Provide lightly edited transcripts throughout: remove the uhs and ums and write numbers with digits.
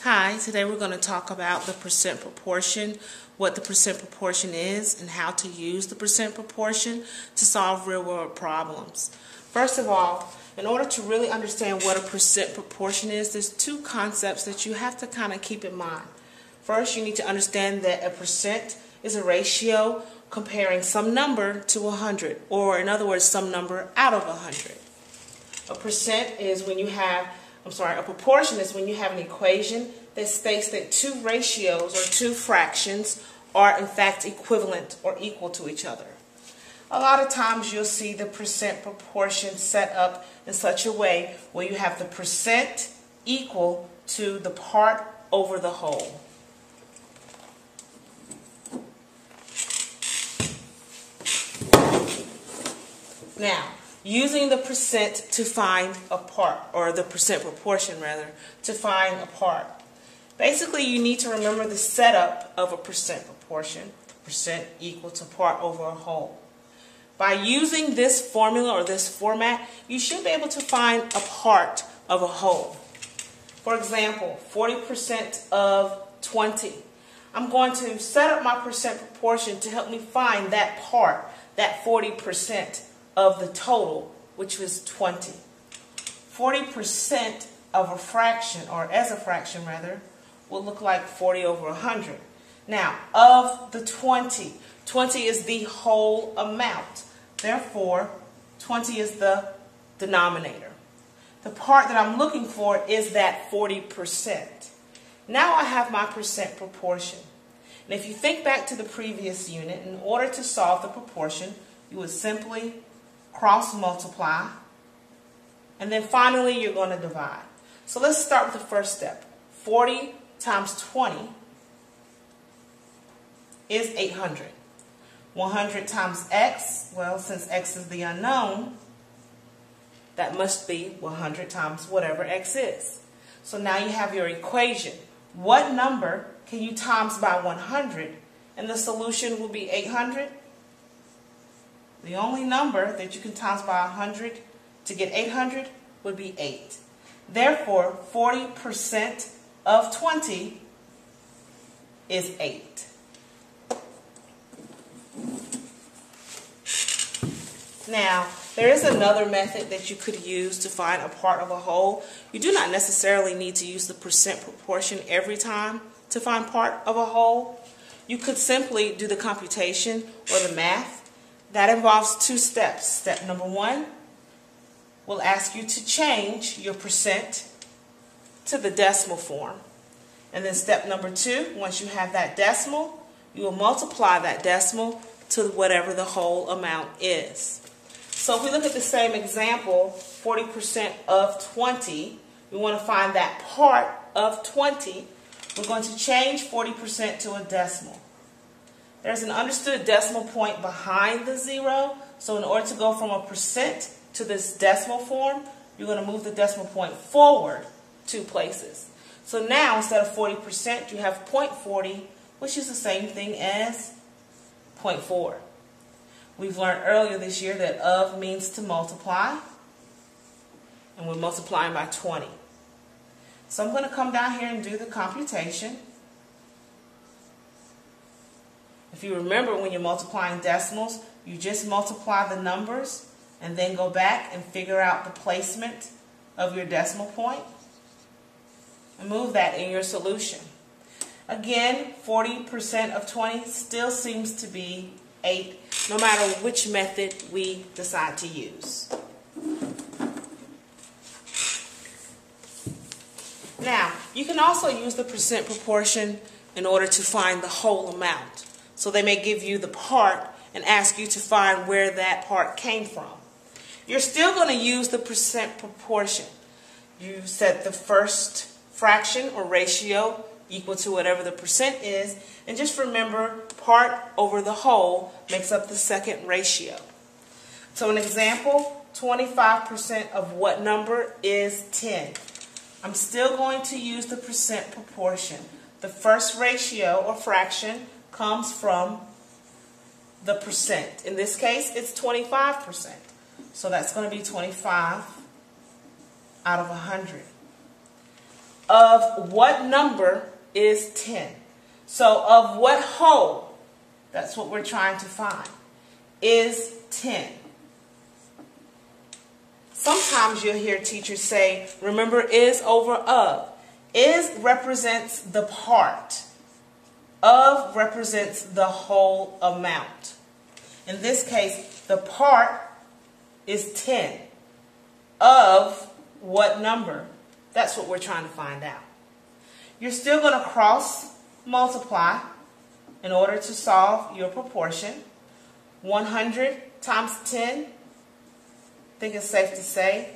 Hi, today we're going to talk about the percent proportion, what the percent proportion is, and how to use the percent proportion to solve real-world problems. First of all, in order to really understand what a percent proportion is, there's two concepts that you have to kind of keep in mind. First, you need to understand that a percent is a ratio comparing some number to 100, or in other words, some number out of 100. A percent is when you have a proportion is when you have an equation that states that two ratios or two fractions are in fact equivalent or equal to each other. A lot of times you'll see the percent proportion set up in such a way where you have the percent equal to the part over the whole. Now, using the percent to find a part, or the percent proportion rather, to find a part. Basically, you need to remember the setup of a percent proportion, percent equal to part over a whole. By using this formula or this format, you should be able to find a part of a whole. For example, 40% of 20. I'm going to set up my percent proportion to help me find that part, that 40% of the total, which was 20. 40% of a fraction, or as a fraction rather, will look like 40 over 100. Now, of the 20, 20 is the whole amount. Therefore, 20 is the denominator. The part that I'm looking for is that 40%. Now I have my percent proportion. And if you think back to the previous unit, in order to solve the proportion, you would simply cross multiply, and then finally you're going to divide. So let's start with the first step. 40 times 20 is 800. 100 times x, well, since x is the unknown, that must be 100 times whatever x is. So now you have your equation. What number can you times by 100, and the solution will be 800? The only number that you can times by 100 to get 800 would be 8. Therefore, 40% of 20 is 8. Now, there is another method that you could use to find a part of a whole. You do not necessarily need to use the percent proportion every time to find part of a whole. You could simply do the computation or the math. That involves two steps. Step number one will ask you to change your percent to the decimal form. And then step number two, once you have that decimal, you will multiply that decimal to whatever the whole amount is. So if we look at the same example, 40% of 20, we want to find that part of 20. We're going to change 40% to a decimal. There's an understood decimal point behind the zero, so in order to go from a percent to this decimal form, you're going to move the decimal point forward 2 places. So now, instead of 40%, you have 0.40, which is the same thing as 0.4. We've learned earlier this year that of means to multiply, and we're multiplying by 20. So I'm going to come down here and do the computation. If you remember, when you're multiplying decimals, you just multiply the numbers and then go back and figure out the placement of your decimal point and move that in your solution. Again, 40% of 20 still seems to be 8, no matter which method we decide to use. Now, you can also use the percent proportion in order to find the whole amount. So they may give you the part and ask you to find where that part came from. You're still going to use the percent proportion. You set the first fraction or ratio equal to whatever the percent is, and just remember, part over the whole makes up the second ratio. So an example, 25% of what number is 10? I'm still going to use the percent proportion. The first ratio or fraction comes from the percent. In this case, it's 25%. So that's going to be 25 out of 100. of what number is 10? So of what whole, that's what we're trying to find, is 10? Sometimes you'll hear teachers say, remember is over of. Is represents the part. Of represents the whole amount. In this case, the part is 10. Of what number? That's what we're trying to find out. You're still going to cross multiply in order to solve your proportion. 100 times 10, I think it's safe to say,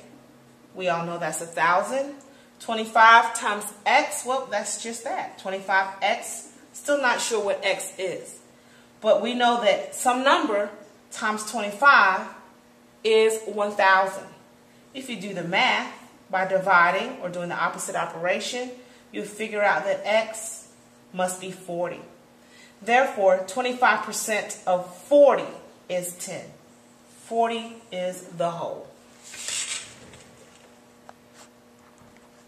we all know that's 1,000. 25 times x, well, that's just that, 25x. Still not sure what x is. But we know that some number times 25 is 1,000. If you do the math by dividing or doing the opposite operation, you'll figure out that x must be 40. Therefore, 25% of 40 is 10. 40 is the whole.